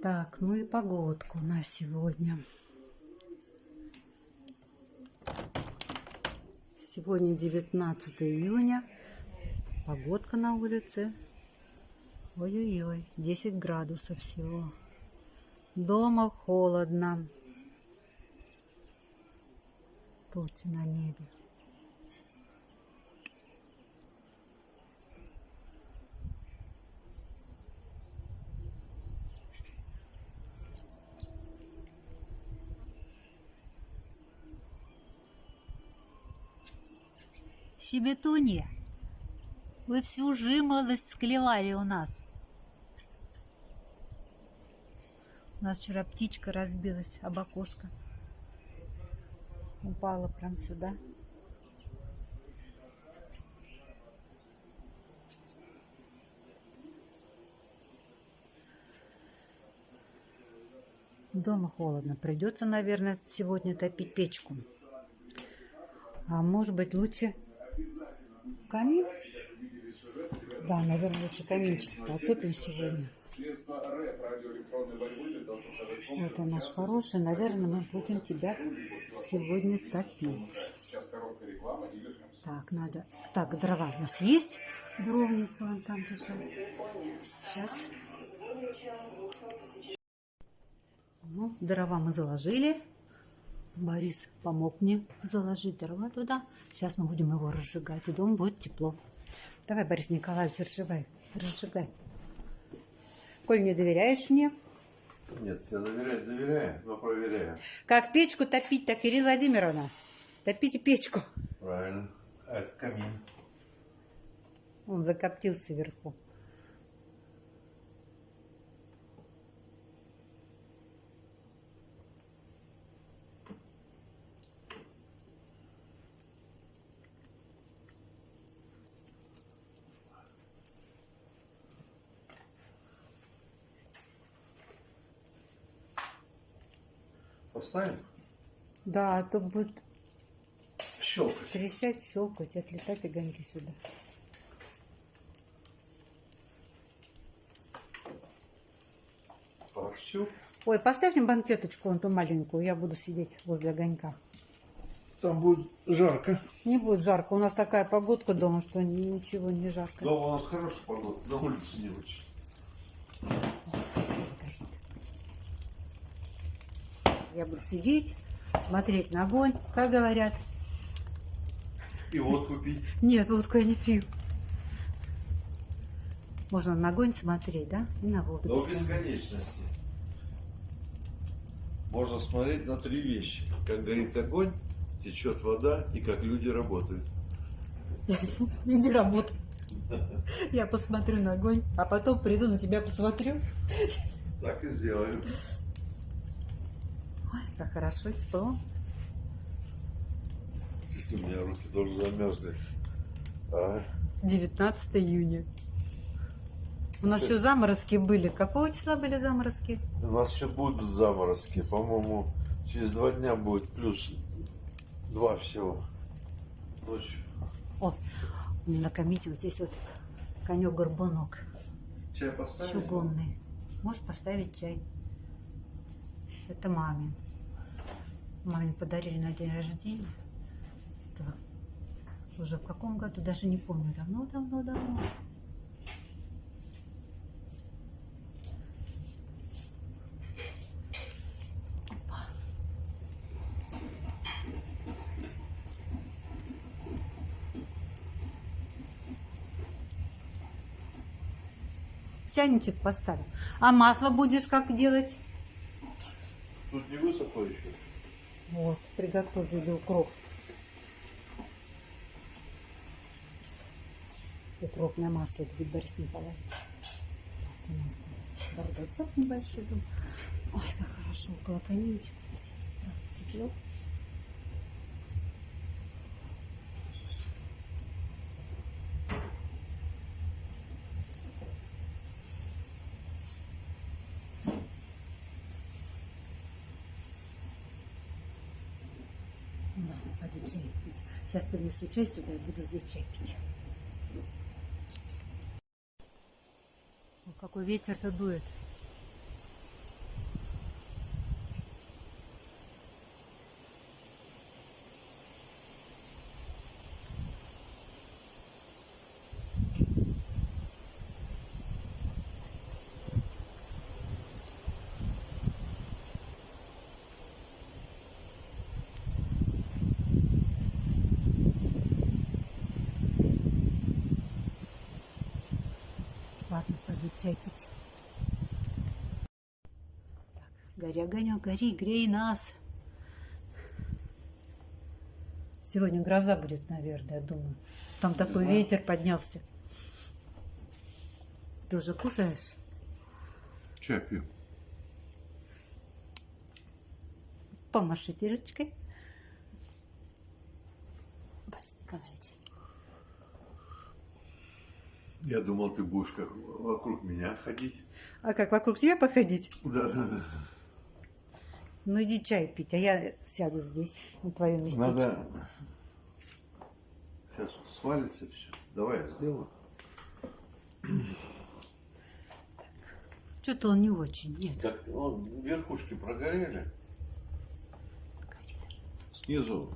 Так, ну и погодка у нас сегодня. Сегодня 19 июня. Погодка на улице. Ой-ой-ой, 10 градусов всего. Дома холодно. Тучи на небе. Щебетунья, вы всю жимолость склевали у нас. У нас вчера птичка разбилась об окошко. Упала прям сюда. Дома холодно. Придется, наверное, сегодня топить печку. А может быть, лучше камин? Да, наверное, лучше каминчик потопим сегодня. Вот он наш хороший. Наверное, мы будем тебя сегодня топить. Так, надо... Так, дрова у нас есть. Дровница вон там лежат. Сейчас. Ну, дрова мы заложили. Борис помог мне заложить дрова туда. Сейчас мы будем его разжигать, и дома будет тепло. Давай, Борис Николаевич, разжигай. Коль не доверяешь мне? Нет, я доверяю, но проверяю. Как печку топить-то, Кирилла Владимировна? Топите печку. Правильно. А это камин. Он закоптился вверху. Поставим? Да, а то будет Щелкать. трещать, щелкать, отлетать огоньки сюда. Хорошо. Ой, поставьте банкеточку, вон ту маленькую, я буду сидеть возле огонька. Там будет жарко. Не будет жарко, у нас такая погодка дома, что ничего не жарко. Дома у нас хорошая погода, на улице не очень. Ой, красиво горит. Я буду сидеть, смотреть на огонь, как говорят. И водку пить. Нет, водку я не пью. Можно на огонь смотреть, да? И на воду. До бесконечности. Можно смотреть на три вещи. Как горит огонь, течет вода и как люди работают. Иди работай. Я посмотрю на огонь, а потом приду на тебя посмотрю. Так и сделаем. Ой, как хорошо, тепло. Если у меня руки тоже замерзли. 19 июня. У нас еще заморозки были. Какого числа были заморозки? У нас еще будут заморозки. По-моему, через 2 дня будет +2 всего. Ночью. О, у меня на комите вот здесь вот конек-горбунок. Чай поставить? Чугунный. Можешь поставить чай. Это маме. Маме подарили на день рождения. Это уже в каком году, даже не помню. Давно. Опа. Чайничек поставил. А масло будешь как делать? Тут не высохло еще. Вот, приготовили укроп. Укропное масло будет, Борис Николаевич. Так, у нас там бардачок небольшой. Ой, как хорошо, около каминчика. Тепло. Ладно, пойду чай пить. Сейчас принесу чай сюда и буду здесь чай пить. О, какой ветер-то дует. будет чай пить. Так, гори, огонек, гори, грей нас. Сегодня гроза будет, наверное, я думаю. Там такой ветер поднялся. Ты уже кушаешь? Чай пью. Помашите ручкой. Борис Николаевич. Я думал, ты будешь как вокруг меня ходить. А как, вокруг себя походить? Да. Ну иди чай пить, а я сяду здесь, на твоем местечке. Надо... Сейчас свалится все. Давай я сделаю. Что-то он не очень, нет. Так, верхушки прогорели. Снизу